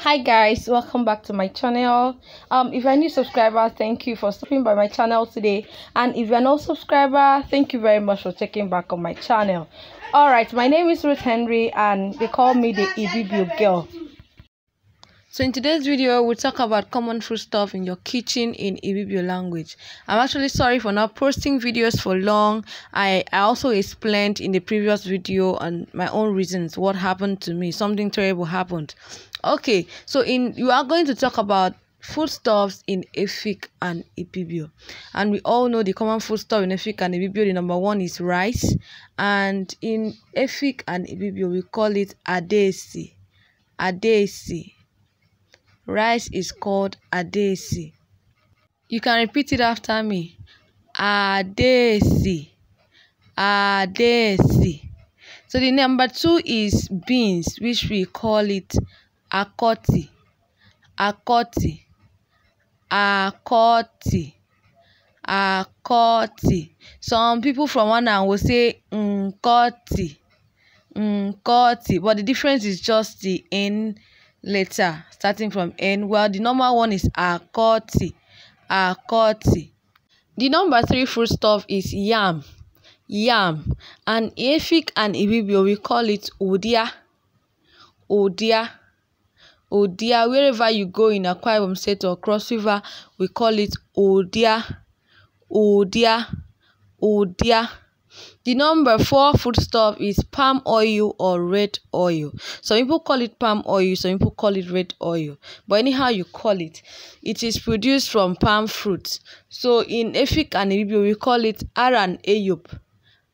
Hi guys, welcome back to my channel. If you're a new subscriber, thank you for stopping by my channel today, and if you're not a subscriber, thank you very much for checking back on my channel. All right, my name is Ruth Henry and they call me the Ibibio girl. So in today's video, we'll talk about common food stuff in your kitchen in Ibibio language. I'm actually sorry for not posting videos for long. I also explained in the previous video on my own reasons what happened to me. Something terrible happened. Okay, so you are going to talk about foodstuffs in Efik and Ibibio. And we all know the common foodstuff in Efik and Ibibio. The number one is rice. And in Efik and Ibibio, we call it Adesi. Adesi. Rice is called Adesi. You can repeat it after me. Adesi. Adesi. So the number two is beans, which we call it Akoti. Akoti. Akoti. Akoti. Some people from Wana will say Nkoti. Nkoti. But the difference is just the N letter starting from N. Well, the normal one is Akoti. Akoti. The number three foodstuff is yam. Yam. And Efik and Ibibio, we call it Udia. Udia. Udia. Wherever you go in Akwa Ibom State or Cross River, we call it Udia. Udia. Udia. The number four foodstuff is palm oil or red oil. Some people call it palm oil, some people call it red oil. But anyhow you call it, it is produced from palm fruit. So in Efik and Ibibio, we call it Aran Eyub.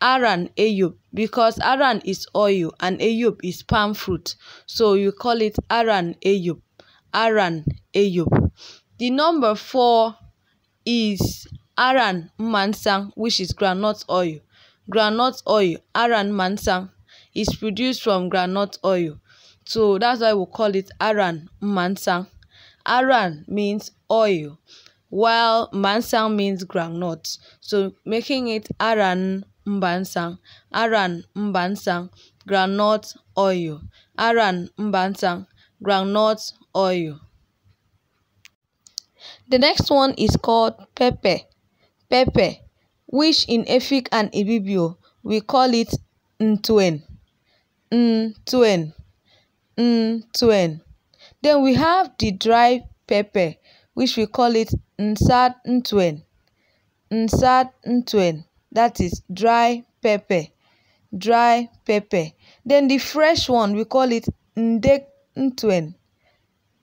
Aran Eyub, because Aran is oil and Eyub is palm fruit. So you call it Aran Eyub. Aran Eyub. The number four is Aran Mansang, which is groundnut oil. Groundnut oil, Aran Mansang, is produced from groundnut oil. So that's why we call it Aran Mansang. Aran means oil, while Mansang means groundnut. So making it Aran Mbansang. Aran Mbansang, groundnut oil. Aran Mbansang, groundnut oil. The next one is called pepper. Pepper, which in Efik and Ibibio, we call it Ntuen. Ntuen. Ntuen. Then we have the dry pepper, which we call it Nsad Ntuen. Nsad Ntuen. That is dry pepper. Dry pepper. Then the fresh one, we call it Ndek Ntuen.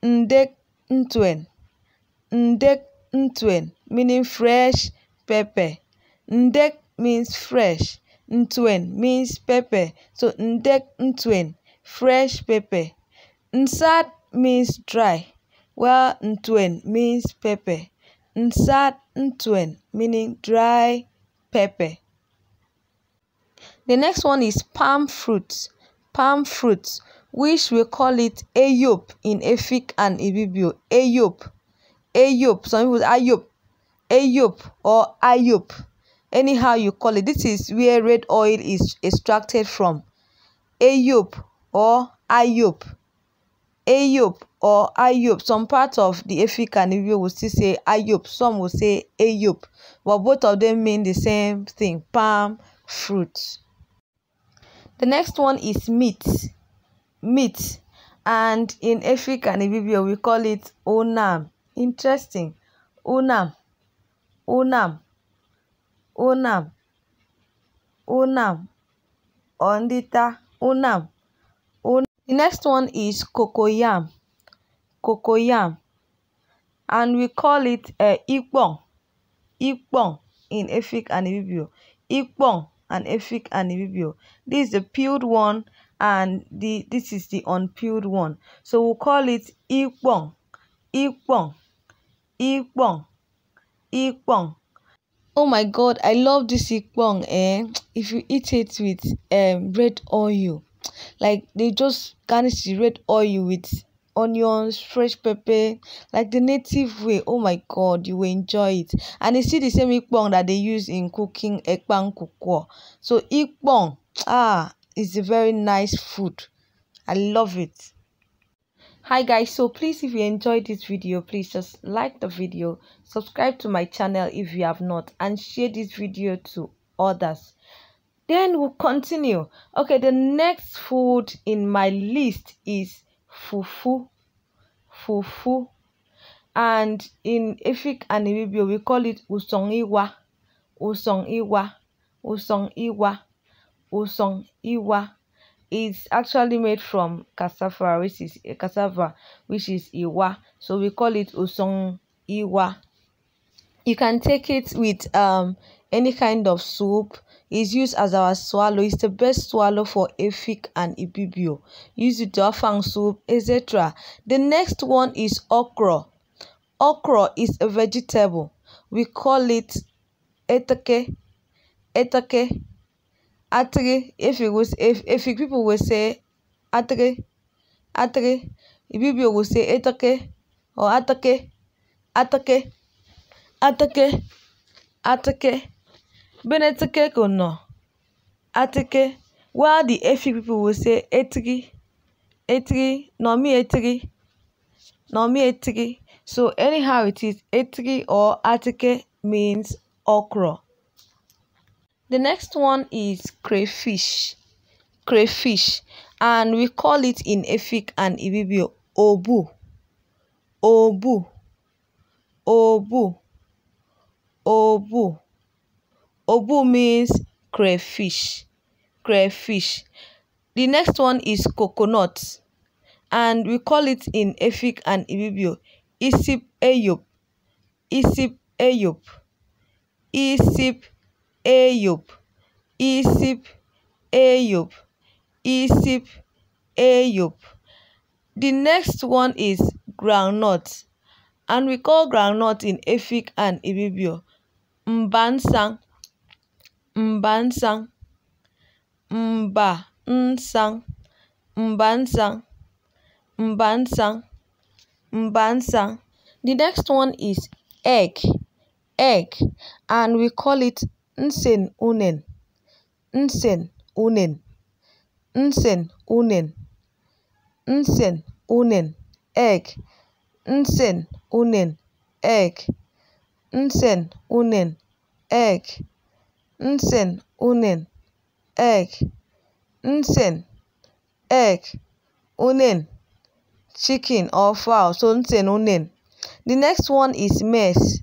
Ndek Ntuen. Ndek Ntuen, meaning fresh pepper. Ndek means fresh. Ntuen means pepper. So Ndek Ntuen, fresh pepper. Nsad means dry, while Ntuen means pepper. Nsad Ntuen, meaning dry pepper. The next one is palm fruit. Palm fruit, which we call it Eyop in Efik and Ibibio. Eyop. Eyop. Some people Ayop. Eyop or Ayop. Anyhow you call it. This is where red oil is extracted from. Eyop or Ayop. Eyop or Ayop. Some part of the Efik and Ibibio will still say Ayop. Some will say Eyop. But both of them mean the same thing. Palm fruit. The next one is meat. Meat. And in Efik and Ibibio, we call it Onam. Interesting. Onam. Onam. Onam. Onam. Ondita. Onam. Onam. The next one is Cocoyam. Cocoyam. And we call it Ikon. Ikon in Efik and Ibibio. Ikon and Efik and Ibibio. This is the peeled one and this is the unpeeled one. So we'll call it Ikon. Ikon. Ikon. Ikon. Oh my god, I love this ikpong. If you eat it with red oil, like they just garnish the red oil with onions, fresh pepper, like the native way. Oh my god, you will enjoy it. And it's still the same ikpong that they use in cooking ekpang kukwo. So ikpong is a very nice food. I love it. Hi guys, so please, if you enjoyed this video, please just like the video, subscribe to my channel if you have not, and share this video to others. Then we'll continue. Okay, the next food in my list is fufu. Fufu. And in Efik and Ibibio, we call it usongiwa. Usongiwa. Usongiwa. Usongiwa. It's actually made from cassava, which is iwa. So we call it usongiwa. You can take it with any kind of soup. It's used as our swallow. It's the best swallow for Efik and Ibibio. Use it to afang soup, etc. The next one is okro. Okro is a vegetable. We call it etake. Etake. Atri. If people will say atri. Atri. Ibibio will say etake or atake. Atake. Atake. Atake. Benetake kono. Atake. While the Efik people will say etri. Etri. No mi etri. No mi etri. So anyhow it is, etri or atake means okra. The next one is crayfish. Crayfish. And we call it in Efik and Ibibio obu. Obu. Obu. Obu. Obu means crayfish. Crayfish. The next one is coconut. And we call it in Efik and Ibibio isip eyop. Isip eyop. Isip eyop. Isip eyop. Isip eyop. The next one is groundnut. And we call groundnut in Efik and Ibibio mbansang. Mbansang. Mbansang. Mbansang. Mbansang. Mbansang. The next one is egg. Egg. And we call it nsen unen. Nsen unen. Nsen unen. Nsen unen. Egg. Nsen unen. Egg. Nsen unen. Egg. Nsen unen. Egg. Nsen. Egg. Unen. Chicken or fowl. So nsen unen. The next one is maize.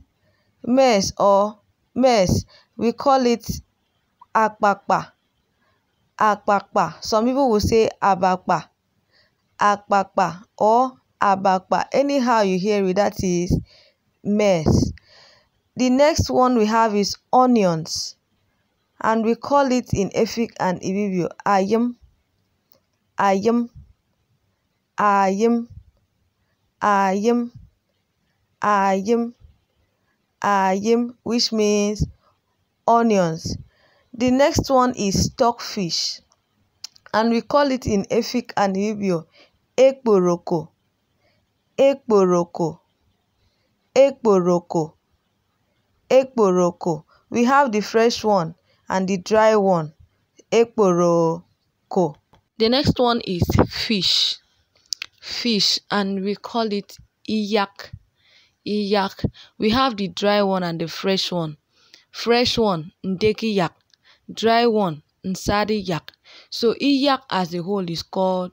Maize or maize. We call it akpakpa. Akpakpa. Some people will say abakpa. Akpakpa or abakpa. Anyhow you hear it, that is maize. The next one we have is onions. And we call it in Efik and Ibibio ayam. Ayam. Ayam. Ayam. Ayam. Ayam, which means onions. The next one is stockfish. And we call it in Efik and Ibibio ekporoko. Ekporoko. Ekporoko. Ekporoko. We have the fresh one and the dry one. Ekporoko. The next one is fish. Fish, and we call it Iyak. Iyak. We have the dry one and the fresh one. Fresh one ndeki yak. Dry one nsadi yak. So Iyak as a whole is called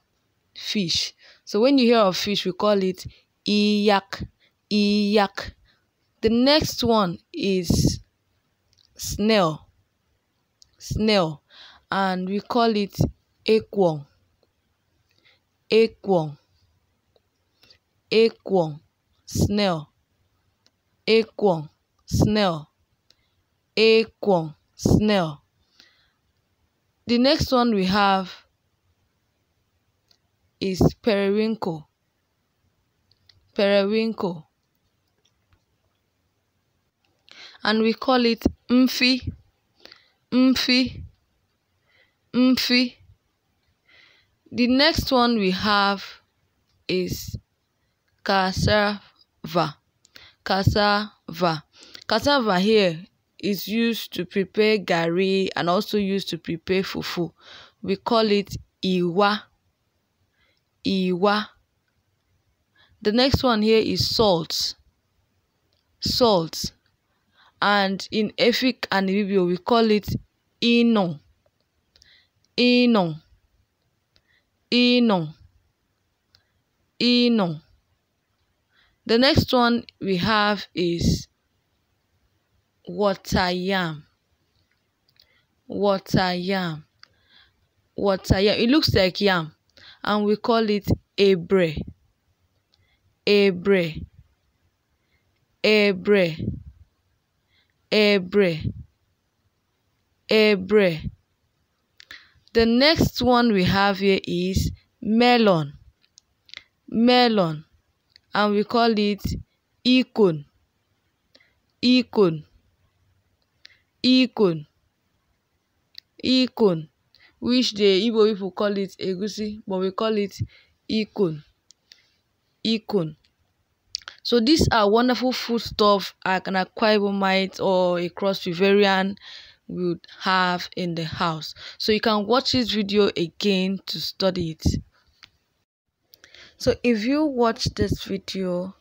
fish. So when you hear of fish, we call it Iyak. Iyak. The next one is snail. Snail. And we call it Ikon. Ikon. Ikon. Snail. Ikon. Snail. Ikon. Snail. The next one we have is periwinkle. Periwinkle. And we call it mfi. Mfi. Mfi. The next one we have is cassava. Cassava. Cassava here is used to prepare gari and also used to prepare fufu. We call it iwa. Iwa. The next one here is salt. Salt. And in Efik and Ibibio, we call it Ikon. Ikon. Ikon. Ikon. The next one we have is water yam. Water yam. Water yam. It looks like yam, and we call it ebre. Ebre. Ebre. Ebre. Ebre. The next one we have here is melon. Melon. And we call it Ikon. Ikon. Ikon. Ikon. Which the Igbo people call it egusi, but we call it Ikon. Ikon. So these are wonderful foodstuffs an Akwa Ibomite or a cross Bavarian would have in the house. So you can watch this video again to study it. So if you watch this video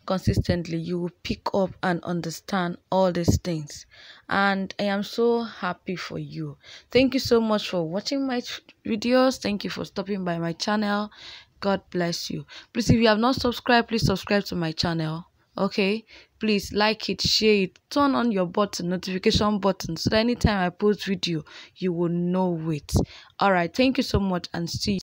consistently, you will pick up and understand all these things, and I am so happy for you. Thank you so much for watching my videos. Thank you for stopping by my channel. God bless you. Please, if you have not subscribed, please subscribe to my channel. Okay, please like it, share it, turn on your notification button, so that anytime I post video you will know it. All right, thank you so much, and see you.